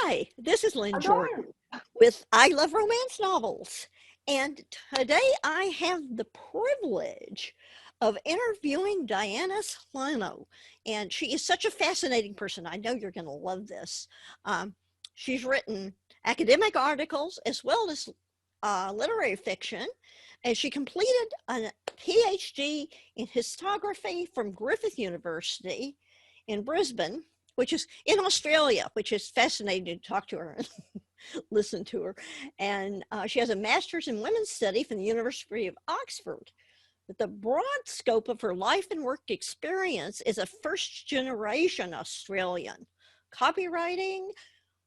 Hi, this is Lynn Hello. Jordan with I Love Romance Novels. And today I have the privilege of interviewing Diana Solena. And she is such a fascinating person. I know you're going to love this. She's written academic articles as well as literary fiction. And she completed a PhD in histography from Griffith University in Brisbane, which is in Australia, which is fascinating to talk to her and listen to her. And she has a master's in women's study from the University of Oxford. But the broad scope of her life and work experience is a first-generation Australian. Copywriting,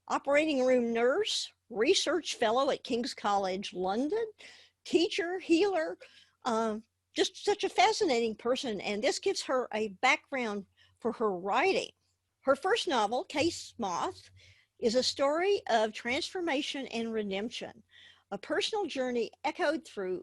operating room nurse, research fellow at King's College London, teacher, healer, just such a fascinating person. And this gives her a background for her writing. Her first novel, Case Moth, is a story of transformation and redemption, a personal journey echoed throughout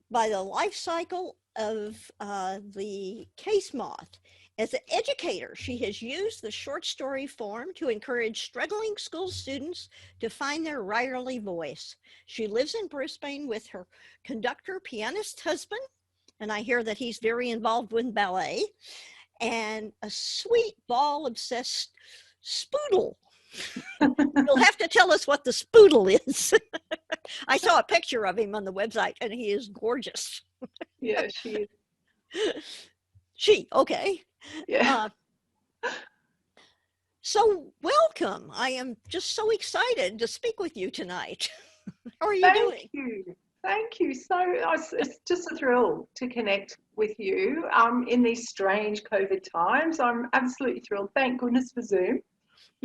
by the life cycle of the case moth. As an educator, she has used the short story form to encourage struggling school students to find their writerly voice. She lives in Brisbane with her conductor, pianist husband, and I hear that he's very involved with ballet, and a sweet ball-obsessed spoodle. You'll have to tell us what the spoodle is. I saw a picture of him on the website, and he is gorgeous. Yeah, she is. She, okay. Yeah. So welcome. I am just so excited to speak with you tonight. How are you Thank doing? you. Thank you. So it's just a thrill to connect with you in these strange COVID times. I'm absolutely thrilled. Thank goodness for Zoom.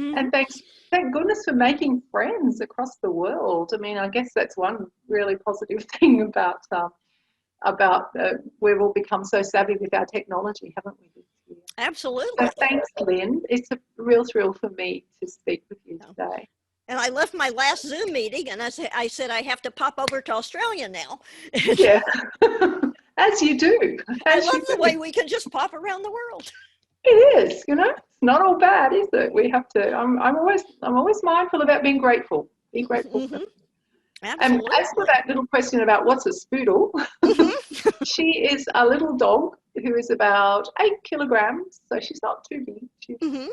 Mm-hmm. And thank goodness for making friends across the world. I mean, I guess that's one really positive thing about we've all become so savvy with our technology, haven't we? This year? Absolutely. So thanks, Lynn. It's a real thrill for me to speak with you today. And I left my last Zoom meeting, and I said I have to pop over to Australia now. Yeah, as you do. I love the way we can just pop around the world. It is, it's not all bad, is it? We have to. I'm always mindful about being grateful. Be grateful. Mm-hmm. And Absolutely. as for that little question about what's a spoodle, Mm-hmm. she is a little dog who is about 8 kilograms, so she's not too big. She's Mm-hmm.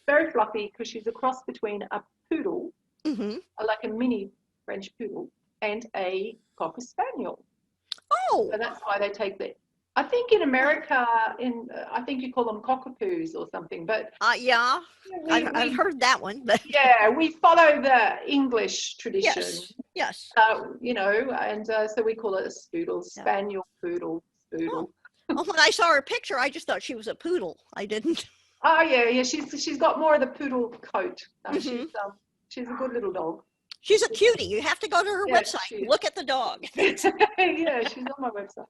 very fluffy because she's a cross between a poodle, Mm-hmm. like a mini French poodle, and a cocker spaniel. Oh. So that's why they take the. I think in America, I think you call them cockapoos or something, but Yeah, I've heard that one. But yeah, we follow the English tradition. yes. And so we call it a spoodle, spaniel, poodle, spoodle. Oh. Well, when I saw her picture, I just thought she was a poodle. I didn't. Oh yeah. She's got more of the poodle coat. Mm-hmm. She's a good little dog. She's a cutie. You have to go to her website. Look at the dog. Yeah, she's on my website.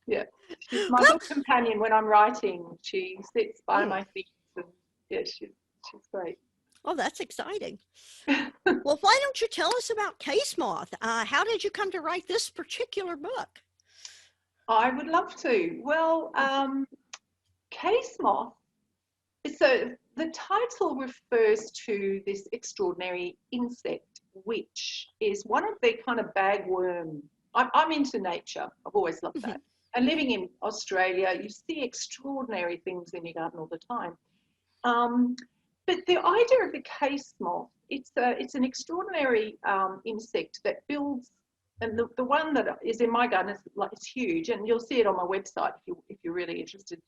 Yeah, she's my good companion when I'm writing. She sits by my feet, and yeah, she's great. Oh, that's exciting. Well, why don't you tell us about Case Moth? How did you come to write this particular book? I would love to. Well, Case Moth. So the title refers to this extraordinary insect, which is one of the kind of bagworm. I'm into nature. I've always loved that. And living in Australia, you see extraordinary things in your garden all the time. But the idea of the case moth, it's an extraordinary insect that builds, and the one that is in my garden is huge, and you'll see it on my website if you're really interested.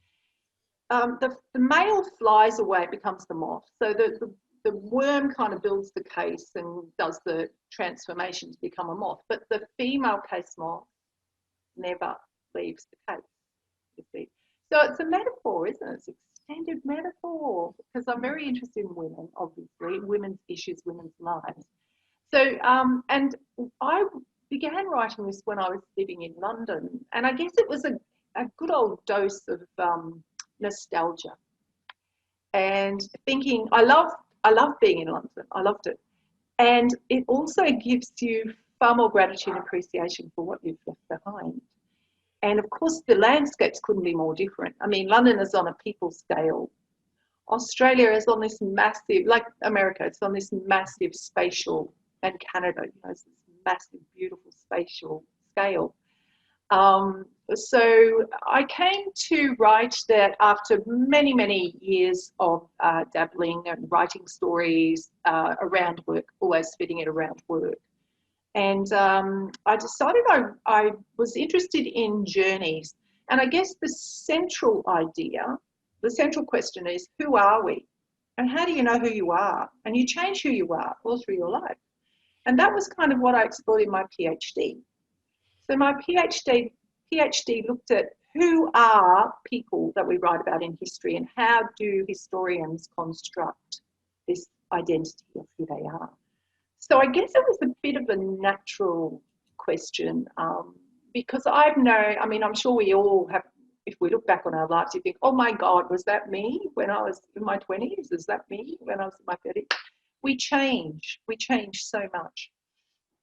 The male flies away, it becomes the moth. So the worm kind of builds the case and does the transformation to become a moth. But the female case moth never leaves the case, you see. So it's a metaphor, isn't it? It's an extended metaphor, because I'm very interested in women, obviously, women's issues, women's lives. So, and I began writing this when I was living in London, and I guess it was a good old dose of nostalgia and thinking, I love being in London. I loved it. And it also gives you far more gratitude and appreciation for what you've left behind. And of course, the landscapes couldn't be more different. I mean, London is on a people scale Australia is on this massive, like America, it's on this massive spatial, and Canada, it's this massive, beautiful spatial scale. So I came to write that after many, many years of dabbling and writing stories around work, always fitting it around work. And I decided I was interested in journeys. And I guess the central idea, the central question is, who are we? And how do you know who you are? And you change who you are all through your life. And that was kind of what I explored in my PhD. So my PhD looked at who are people that we write about in history and how do historians construct this identity of who they are. So I guess it was a bit of a natural question because I'm sure we all have, if we look back on our lives, you think, oh my God, was that me when I was in my 20s? Is that me when I was in my 30s? We change so much.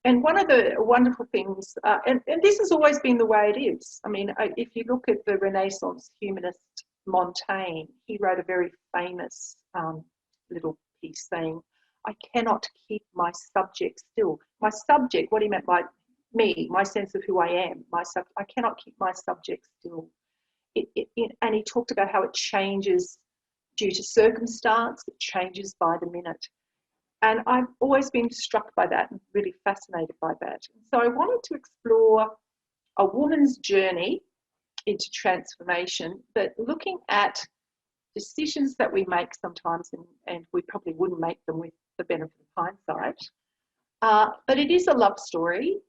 And one of the wonderful things, and this has always been the way it is. I mean, if you look at the Renaissance humanist Montaigne, he wrote a very famous little piece saying, I cannot keep my subject still. My subject, what he meant by me, my sense of who I am, I cannot keep my subject still. And he talked about how it changes due to circumstance, it changes by the minute. And I've always been struck by that and really fascinated by that. So I wanted to explore a woman's journey into transformation, but looking at decisions that we make sometimes, and we probably wouldn't make them with the benefit of hindsight. But it is a love story,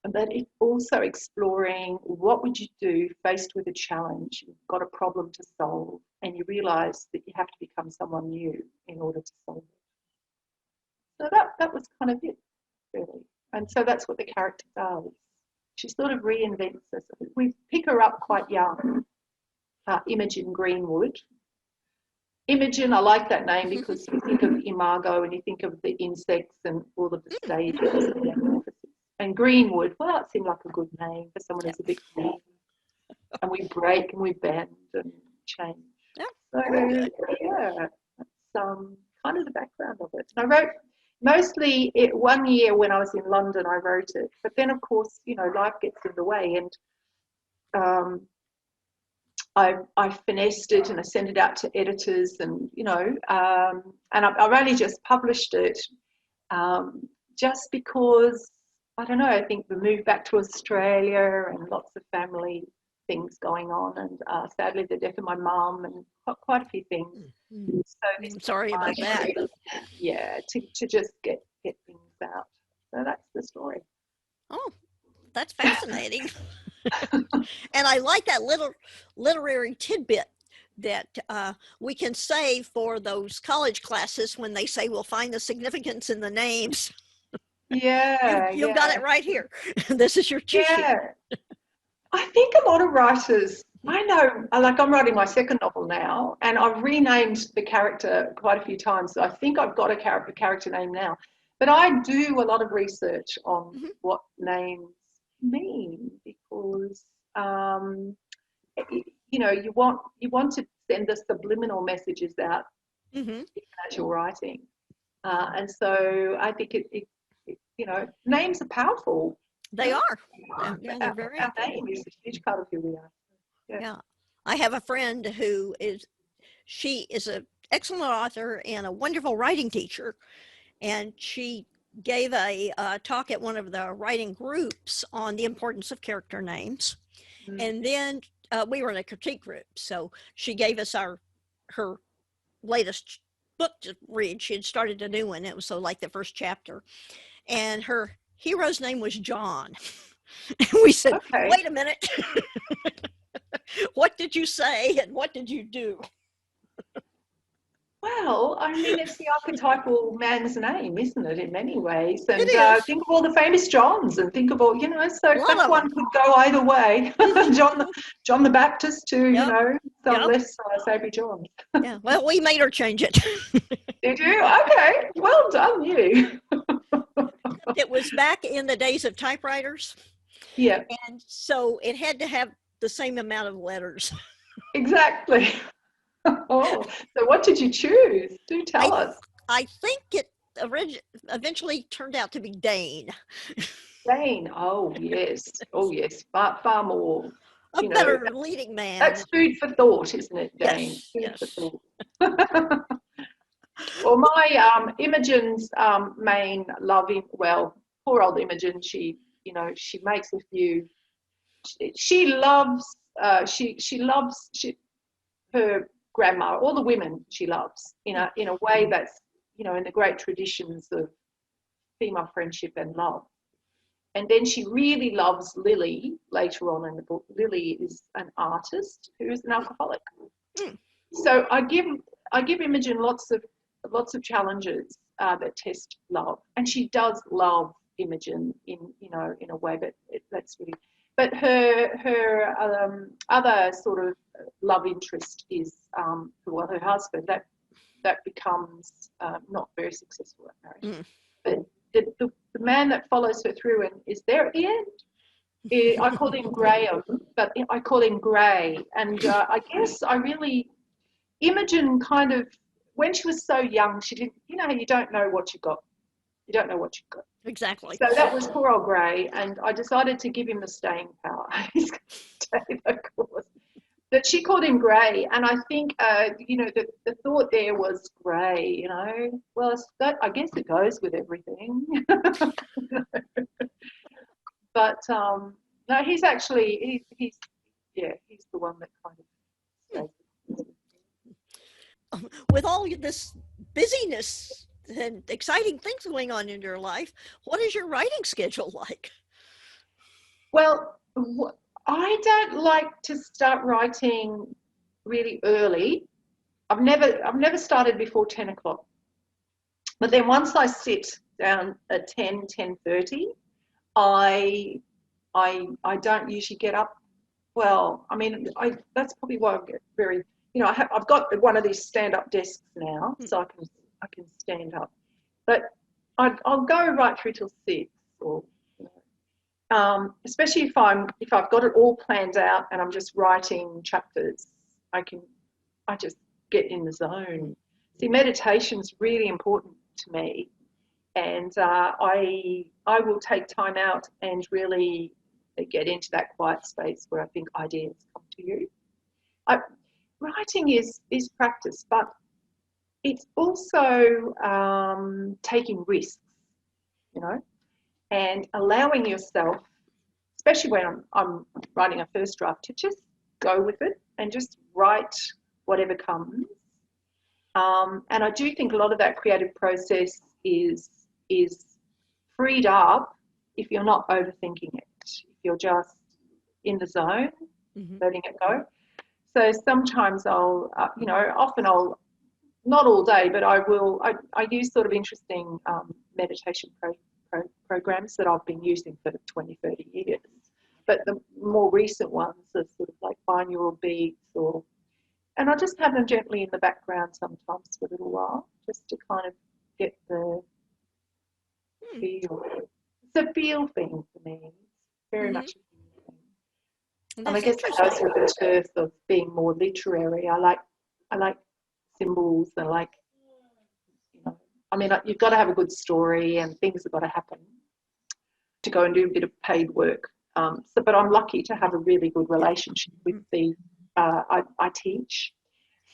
but it's also exploring what would you do faced with a challenge. You've got a problem to solve, and you realise that you have to become someone new in order to solve it. So that was kind of it, really. And so that's what the character does. She sort of reinvents herself. We pick her up quite young, Imogen Greenwood. Imogen, I like that name because you think of imago and you think of the insects and all of the stages. And Greenwood, well, it seemed like a good name for someone who's a bit green. And we break and we bend and change. Yeah, so, yeah, that's kind of the background of it. And I wrote mostly 1 year when I was in London, I wrote it. But then, of course, life gets in the way. And I finessed it and I sent it out to editors and, and I've only just published it just because, I don't know, I think the move back to Australia and lots of family things going on and sadly the death of my mum and quite a few things. So I'm sorry about that. Yeah, to just get things out. So that's the story. Oh, that's fascinating. And I like that little literary tidbit that we can say for those college classes when they say we'll find the significance in the names. Yeah, you've got it right here. This is your cheat sheet. I think a lot of writers, I know, like I'm writing my second novel now, and I've renamed the character quite a few times. So I think I've got a character name now. But I do a lot of research on what names mean because, you want to send the subliminal messages out as you're writing. And so I think names are powerful. They are. They're very our name is a huge part of who we are. Yeah. I have a friend who she is an excellent author and a wonderful writing teacher. And she gave a talk at one of the writing groups on the importance of character names. And then we were in a critique group. So she gave us her latest book to read. She had started a new one. It was like the first chapter. And her hero's name was John. And we said, wait a minute. What did you say and what did you do? Well, I mean, it's the archetypal man's name, isn't it, in many ways? And think of all the famous Johns and think of all, so that one could go either way. John the Baptist to, some less savoury John. Yeah, well, we made her change it. Did you? Okay, well done, you. It was back in the days of typewriters. Yeah. And so it had to have the same amount of letters. Exactly. Oh, so what did you choose? Do I tell us. I think it eventually turned out to be Dane, Jane. Oh, yes. Oh, yes. Far more, a you know, better leading man. that's food for thought, isn't it, Jane? Yes, Food for yes. thought. Well, my Imogen's main loving, well, poor old Imogen, she makes a few, she loves, her grandma, all the women she loves, in a way that's, in the great traditions of female friendship and love. And then she really loves Lily later on in the book. Lily is an artist who is an alcoholic. Mm, So I give Imogen lots of challenges that test love, and she does love Imogen in a way, but that's really. But her other sort of love interest is her husband. That becomes not very successful at marriage. mm. But the man that follows her through and is there at the end, I call him Graham, but I call him Gray. And I guess I really, Imogen kind of, when she was so young, she didn't, how you don't know what you got. You don't know what you got. Exactly. So that was poor old Gray, and I decided to give him the staying power. He's going to stay the course. But she called him Gray, and I think, the thought there was Gray, well, I guess it goes with everything. But no, he's actually he's the one that kind of stays. With all this busyness and exciting things going on in your life, what is your writing schedule like? Well, I don't like to start writing really early. I've never started before 10 o'clock. But then once I sit down at 10:30, I I don't usually get up. Well, I mean, that's probably why I get very, I've got one of these stand-up desks now, so I can stand up. But I'll go right through till 6, or especially if I've got it all planned out and I'm just writing chapters, I just get in the zone. See, meditation's really important to me, and I will take time out and really get into that quiet space where I think ideas come to you. I, Writing is practice, but it's also taking risks, you know, and allowing yourself, especially when I'm writing a first draft, to just go with it and just write whatever comes. And I do think a lot of that creative process is freed up if you're not overthinking it, if you're just in the zone, Mm-hmm. letting it go. So sometimes often I'll, not all day, but I use sort of interesting meditation programs that I've been using for 20, 30 years. But the more recent ones are sort of like binaural beats, and I just have them gently in the background sometimes for a little while, just to kind of get the feel. It's a feel thing for me. It's very Mm-hmm. much a feel thing. And I That's guess that goes interesting. with the turf of being more literary. I like symbols. I like, I mean, you've got to have a good story and things have got to happen to go and do a bit of paid work. But I'm lucky to have a really good relationship with I teach.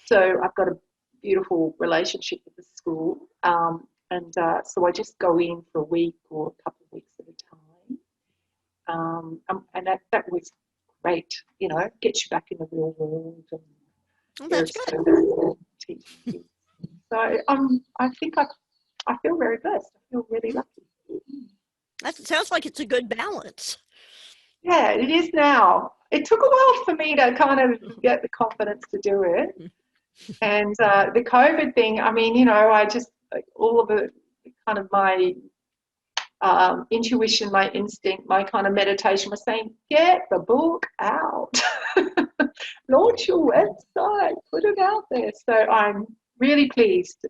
So I've got a beautiful relationship with the school. So I just go in for a week or a couple of weeks at a time. And that was great, gets you back in the real world. And Well, you're that's good. teaching kids. So I think I feel very blessed. I feel really lucky. That sounds like it's a good balance. Yeah, it is now. It took a while for me to kind of get the confidence to do it. And the COVID thing, I mean, I just, all of the kind of my intuition, my instinct, my kind of meditation was saying, get the book out, launch your website, put it out there. So I'm really pleased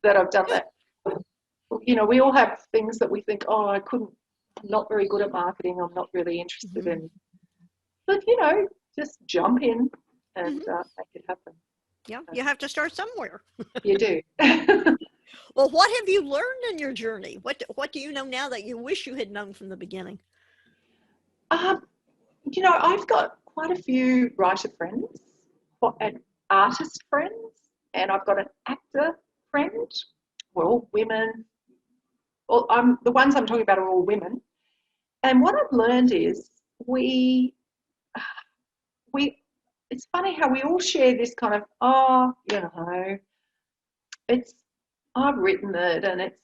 that I've done that. We all have things that we think, oh, I'm not very good at marketing, I'm not really interested Mm-hmm. in. But, just jump in and Mm-hmm. make it happen. Yeah, you have to start somewhere. You do. Well, what have you learned in your journey? What do you know now that you wish you had known from the beginning? Um, I've got quite a few writer friends, an artist friends, and I've got an actor friend. We're all women. Well, the ones I'm talking about are all women. And what I've learned is we it's funny how we all share this kind of, it's I've written it and it's,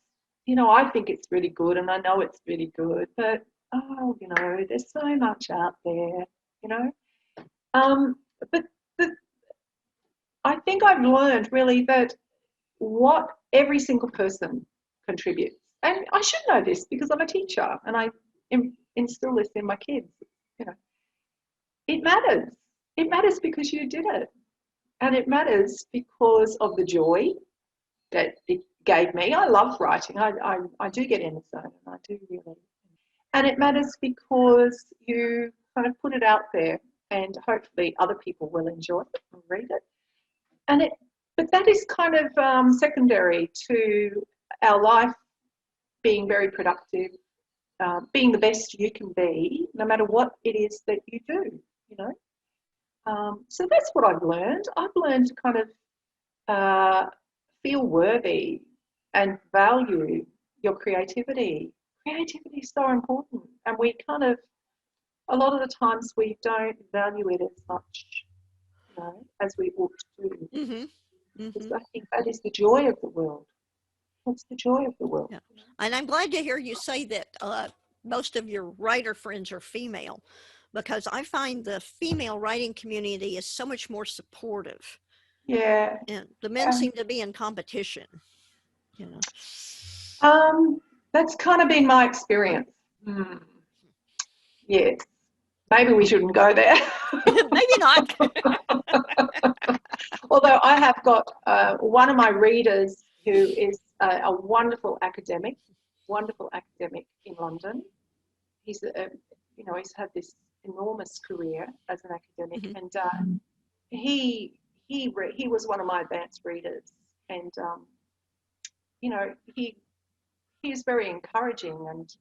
I think it's really good and I know it's really good, but there's so much out there, you know. Um, but the, I think I've learned really that what every single person contributes, and I should know this because I'm a teacher and I instill this in my kids. You know, it matters. It matters because you did it, and it matters because of the joy that it gave me. I love writing. I do get in the zone, and I do really. And it matters because you kind of put it out there, and hopefully other people will enjoy it and read it. And but that is kind of secondary to our life being very productive, being the best you can be, no matter what it is that you do. You know. So that's what I've learned. I've learned to kind of feel worthy and value your creativity. Creativity is so important, and we kind of a lot of the times we don't value it as much, as we ought to do. Because I think that is the joy of the world. That's the joy of the world. Yeah. And I'm glad to hear you say that most of your writer friends are female, because I find the female writing community is so much more supportive. Yeah. And the men seem to be in competition, That's kind of been my experience. Yes. Maybe we shouldn't go there. Maybe not. Although I have got one of my readers who is a wonderful academic in London. He's he's had this enormous career as an academic, and he was one of my advanced readers, and he is very encouraging, and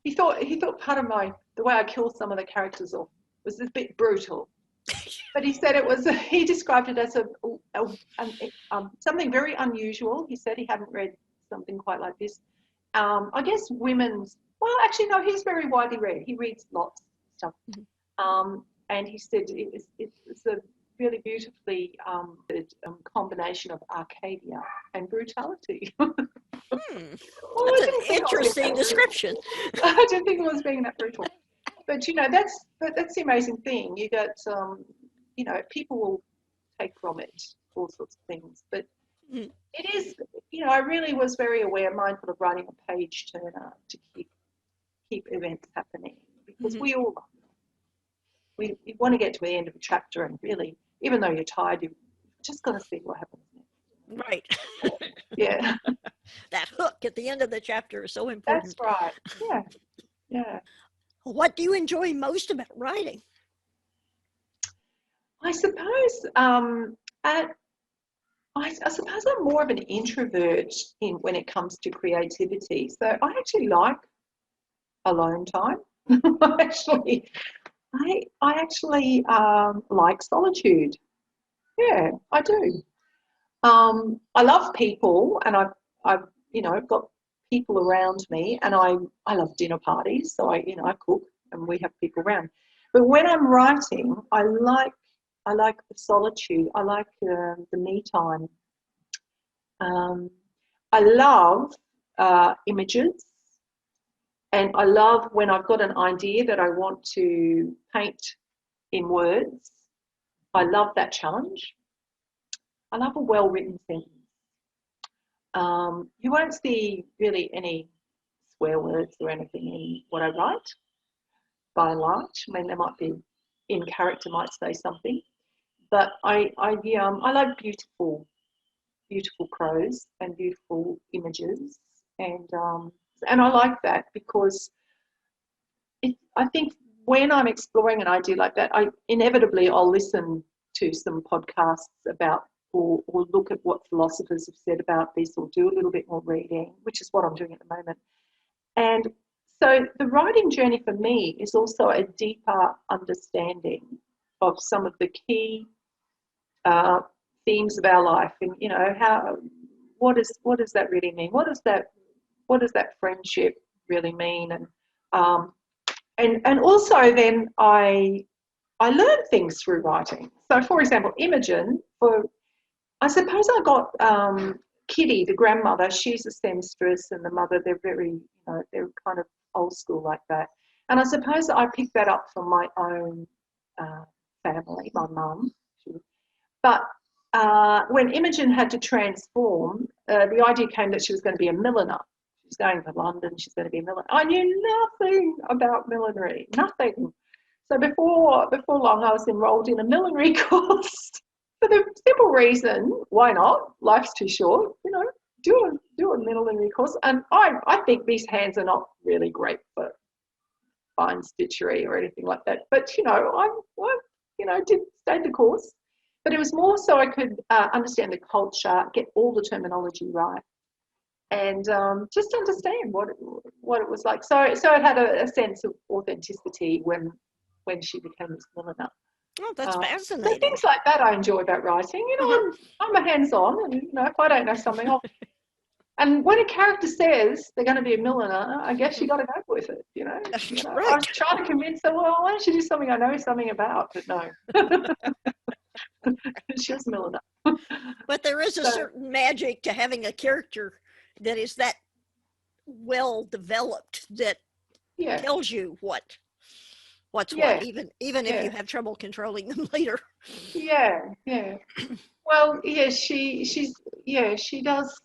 he thought part of the way I killed some of the characters off was a bit brutal. But he said he described it as something very unusual. He said he hadn't read something quite like this. I guess actually, no, he's very widely read. He reads lots of stuff. And he said it's a really beautifully combination of Arcadia and brutality. That's an interesting description. I didn't think it was being that brutal. But that's the amazing thing. You got people will take from it all sorts of things. But it is, I really was very mindful of writing a page turner to keep events happening, because we want to get to the end of a chapter, and really, even though you're tired, you've just got to see what happens next. Right. Yeah. That hook at the end of the chapter is so important. That's right. Yeah. Yeah. What do you enjoy most about writing? I suppose I suppose I'm more of an introvert when it comes to creativity. So I actually like alone time. I actually like solitude. Yeah, I do. I love people, and I've got people around me, and I love dinner parties. So I cook and we have people around. But when I'm writing, I like the solitude. I like the me time. I love images, and I love when I've got an idea that I want to paint in words. I love that challenge. I love a well-written sentence. You won't see really any swear words or anything in what I write, by and large. I mean, there might be, in character might say something, but I like beautiful prose and beautiful images, and I like that because I think when I'm exploring an idea like that, I'll listen to some podcasts about, or look at what philosophers have said about this, or do a little bit more reading, which is what I'm doing at the moment. And so the writing journey for me is also a deeper understanding of some of the key themes of our life, and what does that really mean? What does that friendship really mean? And also then I learn things through writing. So, for example, Imogen, I suppose I got Kitty, the grandmother. She's a seamstress, and the mother, they're very, they're kind of old school like that. And I suppose I picked that up from my own family, my mum. But when Imogen had to transform, the idea came that she was going to be a milliner. She's going to London, she's going to be a milliner. I knew nothing about millinery, nothing. So before long, I was enrolled in a millinery course for the simple reason, why not? Life's too short, do a millinery course. And I think these hands are not really great for fine stitchery or anything like that. But, I stayed the course. But it was more so I could understand the culture, get all the terminology right, and just understand what it was like. So it had a sense of authenticity when she became this milliner. Oh, that's So fascinating. things like that I enjoy about writing. I'm a hands-on, and if I don't know something, and when a character says they're going to be a milliner, I guess you got to go with it. Right. I was trying to convince her, well, why don't you do something I know something about? But no. She was a milliner. But there is a certain magic to having a character that is that well developed that tells you what's what, even if you have trouble controlling them later. Yeah. Well, yeah, she does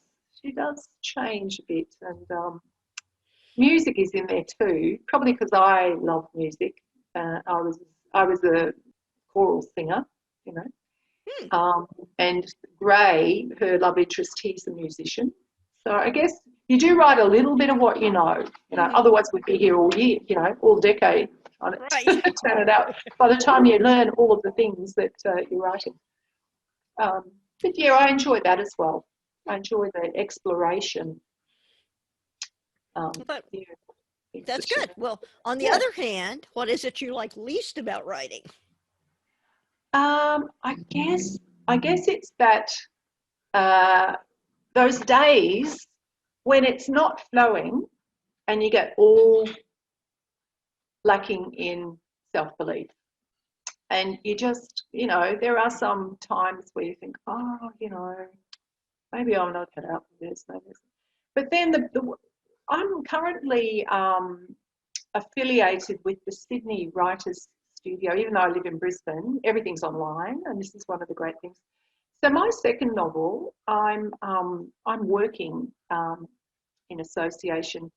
change a bit, and music is in there too. Probably because I love music. I was a choral singer, and Gray, her love interest, he's a musician. So I guess you do write a little bit of what you know. Otherwise we'd be here all year, all decade on it. Right. Turn it out. By the time you learn all of the things that you're writing. But yeah, I enjoy that as well. I enjoy the exploration. That's good. Well, on the other hand, what is it you like least about writing? I guess it's that those days when it's not flowing and you get all lacking in self-belief. And you just, there are some times where you think, maybe I'm not cut out for this. But then I'm currently affiliated with the Sydney Writers Studio. Even though I live in Brisbane, everything's online, and this is one of the great things. So my second novel, I'm working in association.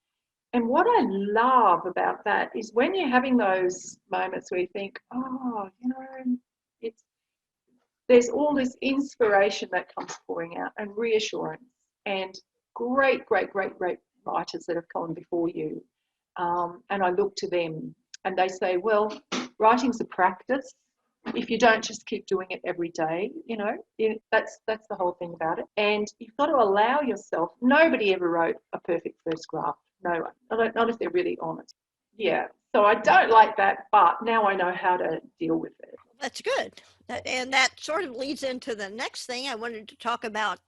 And what I love about that is when you're having those moments where you think, there's all this inspiration that comes pouring out, and reassurance, and great writers that have come before you. And I look to them and they say, well, writing's a practice. If you don't just keep doing it every day, that's the whole thing about it. And you've got to allow yourself. Nobody ever wrote a perfect first draft. No one. Not if they're really honest. Yeah. So I don't like that, but now I know how to deal with it. That's good. And that sort of leads into the next thing. I wanted to talk about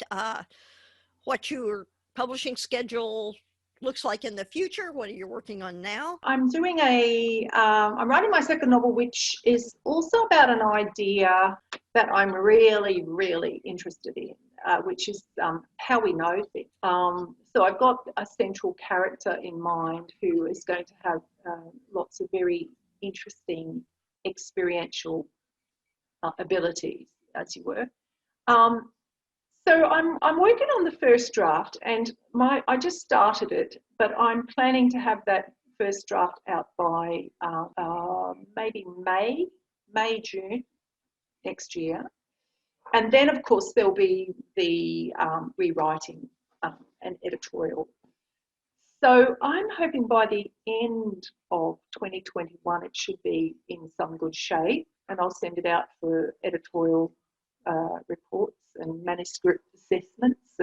what your publishing schedule looks like in the future. What are you working on now? I'm doing I'm writing my second novel, which is also about an idea that I'm really, really interested in, which is how we know things. So I've got a central character in mind who is going to have lots of very interesting experiential abilities, as you were. So I'm working on the first draft, and I just started it, but I'm planning to have that first draft out by maybe May, June next year. And then, of course, there'll be the rewriting and editorial. So I'm hoping by the end of 2021 it should be in some good shape. and I'll send it out for editorial reports and manuscript assessments.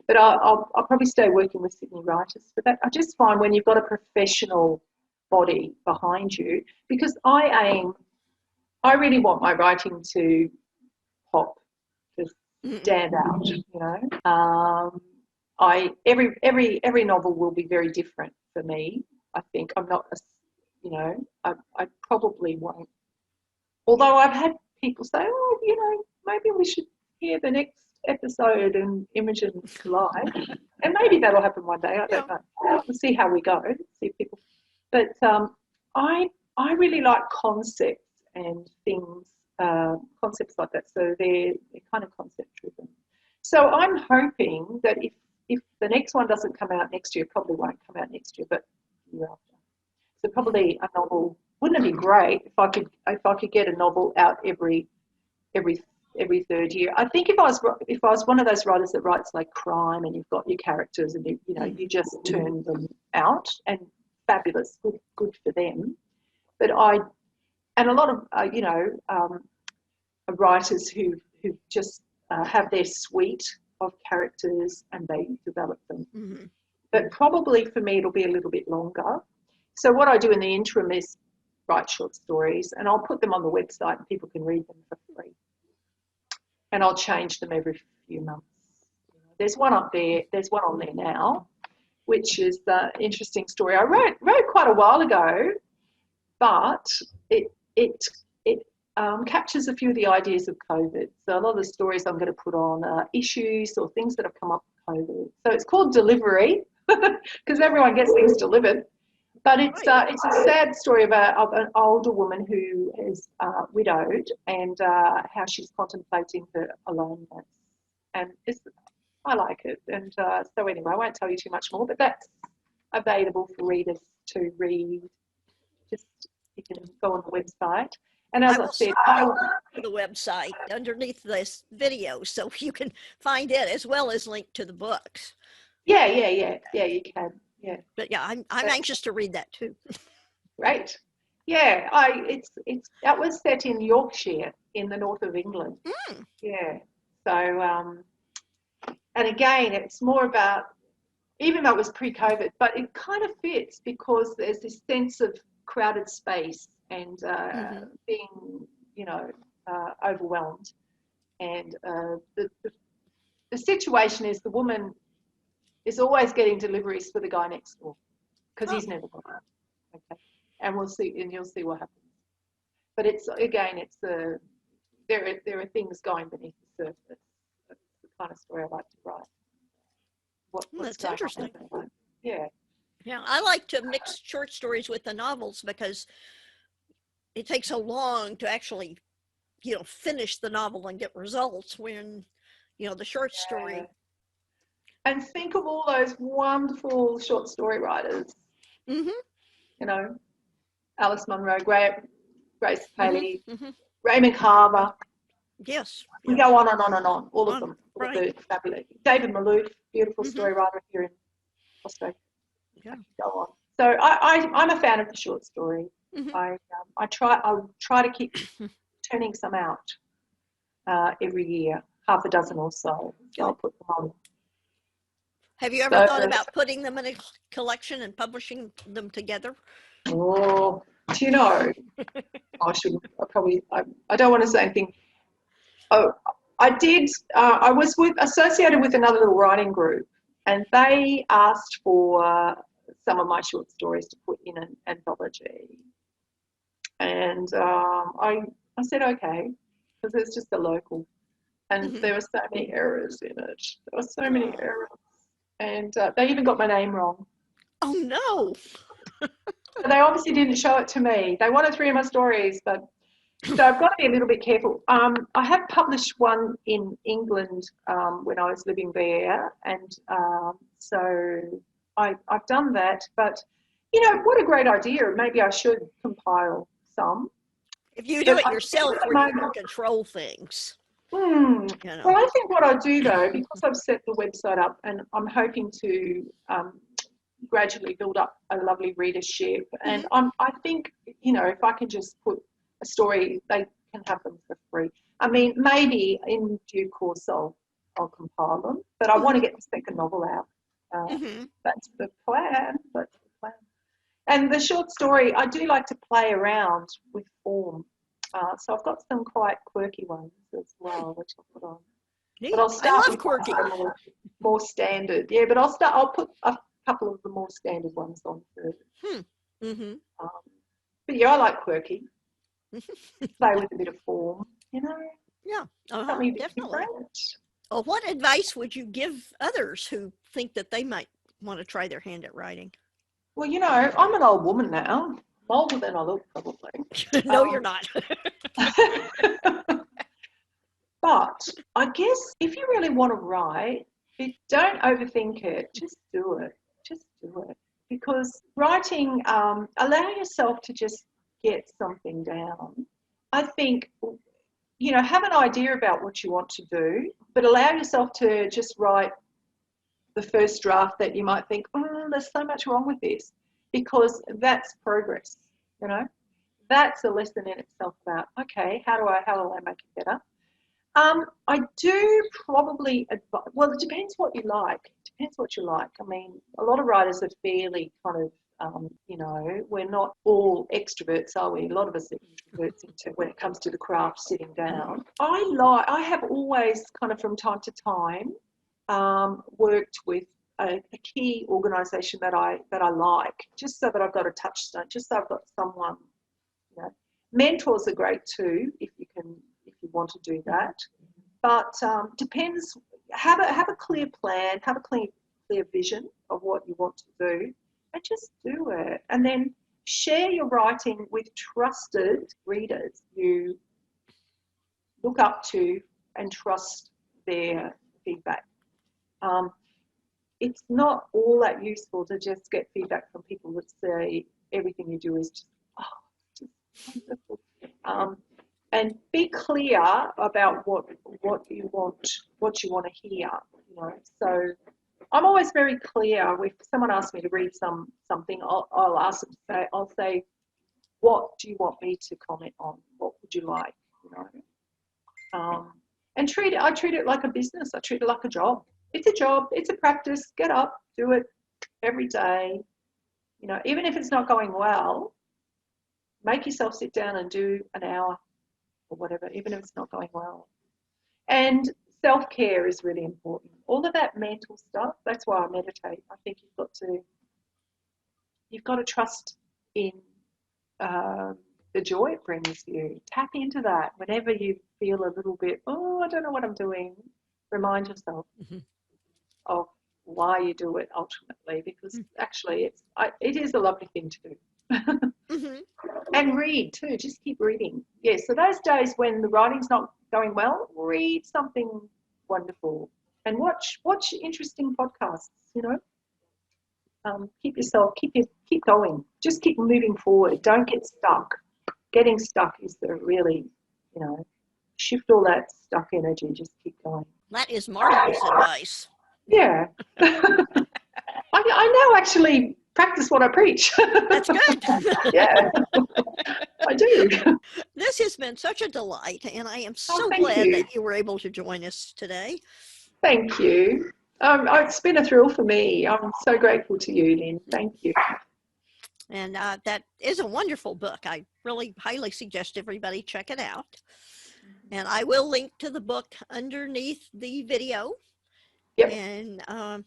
But I'll probably stay working with Sydney writers for that. I just find when you've got a professional body behind you, because I really want my writing to pop, to stand out, you know. Every novel will be very different for me. I think I'm not, you know, I probably won't. Although I've had people say, oh, you know, maybe we should hear the next episode in Imogen live, and maybe that'll happen one day. I don't know. We'll see how we go. See people, but I really like concepts and things, concepts like that. So they're kind of concept driven. So I'm hoping that if the next one doesn't come out next year, it probably won't come out next year, but the year after. So probably a novel. Wouldn't it be great if I could get a novel out every third year? I think if I was one of those writers that writes like crime and you've got your characters and you know you just turn them out, and fabulous, good for them. But a lot of you know writers who just have their suite of characters and they develop them. Mm-hmm. But probably for me it'll be a little bit longer. So what I do in the interim is write short stories, and I'll put them on the website and people can read them for free. And I'll change them every few months. There's one up there. There's one on there now, which is the interesting story I wrote quite a while ago, but it captures a few of the ideas of COVID. So a lot of the stories I'm going to put on are issues or things that have come up with COVID. So it's called Delivery because everyone gets things delivered. But it's a sad story of an older woman who is widowed and how she's contemplating her aloneness. And I like it. And so anyway, I won't tell you too much more, but that's available for readers to read. Just you can go on the website. And as I said, the website underneath this video so you can find it as well as link to the books. Yeah, you can. Yeah. But yeah, I'm anxious to read that too. Great. Yeah, that was set in Yorkshire in the north of England. Mm. Yeah. So and again, it's more about, even though it was pre-COVID, but it kind of fits because there's this sense of crowded space and being, you know, overwhelmed. And the situation is the woman is always getting deliveries for the guy next door because he's never gone out. Okay, and we'll see, and you'll see what happens. But there are things going beneath the surface. That's the kind of story I like to write. That's interesting. Yeah. Yeah, I like to mix short stories with the novels because it takes so long to actually, you know, finish the novel and get results when, you know, the short story. And think of all those wonderful short story writers. Mm-hmm. You know, Alice Munro, Grace Paley, Mm-hmm. Raymond Carver. Yes. We go on and on and on, all of them. Right. Fabulous. David Malouf, beautiful story writer here in Australia. Yeah. Go on. So I'm a fan of the short story. Mm-hmm. I try to keep turning some out every year, half a dozen or so. So I'll put them on. Have you ever thought about putting them in a collection and publishing them together? Oh, do you know? I don't want to say anything. Oh, I did. I was associated with another little writing group, and they asked for some of my short stories to put in an anthology, and I said okay because it's just a local, and there were so many errors in it. There were so many errors, and they even got my name wrong. Oh no! So they obviously didn't show it to me. They wanted 3 of my stories, but so I've got to be a little bit careful. I have published one in England when I was living there, and so I've done that. But you know, what a great idea! Maybe I should compile some. If you do it yourself, where you can control things. You know. Well, I think what I do though, because I've set the website up, and I'm hoping to gradually build up a lovely readership, and I think, you know, if I can just put a story, they can have them for free. I mean, maybe in due course I'll compile them, but I want to get the second novel out. That's the plan. That's the plan. And the short story, I do like to play around with form. So I've got some quite quirky ones as well, which I'll put on. Neat. But I'll start I love with quirky. more standard. Yeah, but I'll put a couple of the more standard ones on first. But yeah, I like quirky. Play with a bit of form, you know. Yeah, Something a bit definitely. different. Well, what advice would you give others who think that they might want to try their hand at writing? Well, you know, I'm an old woman now. I'm older than I look, probably. No, you're not. But I guess if you really want to write, don't overthink it. Just do it. Just do it. Because writing, allow yourself to just get something down. I think, you know, have an idea about what you want to do, but allow yourself to just write the first draft that you might think, there's so much wrong with this, because that's progress, you know. That's a lesson in itself about, okay, how do I make it better? I do probably advise, well, it depends what you like. It depends what you like. I mean, a lot of writers are fairly kind of, you know, we're not all extroverts, are we? A lot of us are introverts when it comes to the craft, sitting down. I have always kind of from time to time worked with a key organisation that I like, just so that I've got a touchstone, just so I've got someone, you know. Mentors are great too, if you want to do that. But depends. Have a clear plan. Have a clear vision of what you want to do, and just do it. And then share your writing with trusted readers you look up to and trust their feedback. It's not all that useful to just get feedback from people that say everything you do is just wonderful. And be clear about what you want to hear. You know, so I'm always very clear. If someone asks me to read something, I'll ask them to say, what do you want me to comment on? What would you like? You know, and I treat it like a business. I treat it like a job. It's a job. It's a practice. Get up, do it every day. You know, even if it's not going well, make yourself sit down and do an hour or whatever, even if it's not going well. And self-care is really important. All of that mental stuff, that's why I meditate. I think you've got to trust in the joy it brings you. Tap into that whenever you feel a little bit, I don't know what I'm doing. Remind yourself of why you do it ultimately, because actually it is a lovely thing to do. And read too, just keep reading. Yeah, so those days when the writing's not going well, read something wonderful and watch interesting podcasts, you know. Keep going. Just keep moving forward. Don't get stuck. Getting stuck is the really, you know, shift all that stuck energy, just keep going. That is marvelous advice. Yeah. I now actually practice what I preach. That's good. Yeah, I do. This has been such a delight, and I am so thank glad you. that you were able to join us today. Thank you. It's been a thrill for me. I'm so grateful to you, Lynn. Thank you. And that is a wonderful book. I really highly suggest everybody check it out. And I will link to the book underneath the video. Yep. And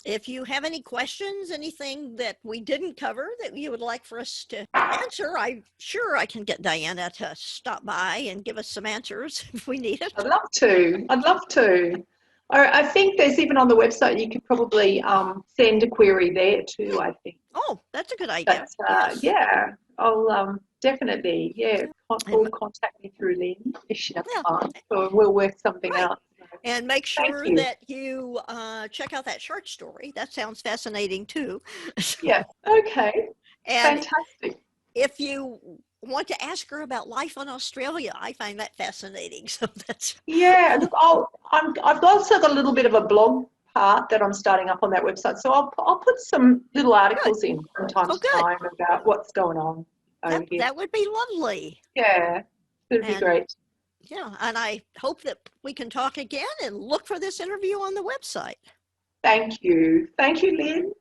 if you have any questions, anything that we didn't cover that you would like for us to answer, I'm sure I can get Diana to stop by and give us some answers if we need it. I'd love to. I think there's even on the website, you could probably send a query there too, I think. Oh, that's a good idea. But, yeah, I'll definitely, or contact me through Lynn if she has time, or we'll work something out. And make sure that you check out that short story. That sounds fascinating too. Yeah, okay. And fantastic. If you want to ask her about life in Australia, I find that fascinating. So that's look, I've also got a little bit of a blog part that I'm starting up on that website, so I'll put some little articles in from time to time about what's going on over here. That would be lovely. Yeah, It'd be And great. yeah, and I hope that we can talk again and look for this interview on the website. Thank you. Thank you, Lynn.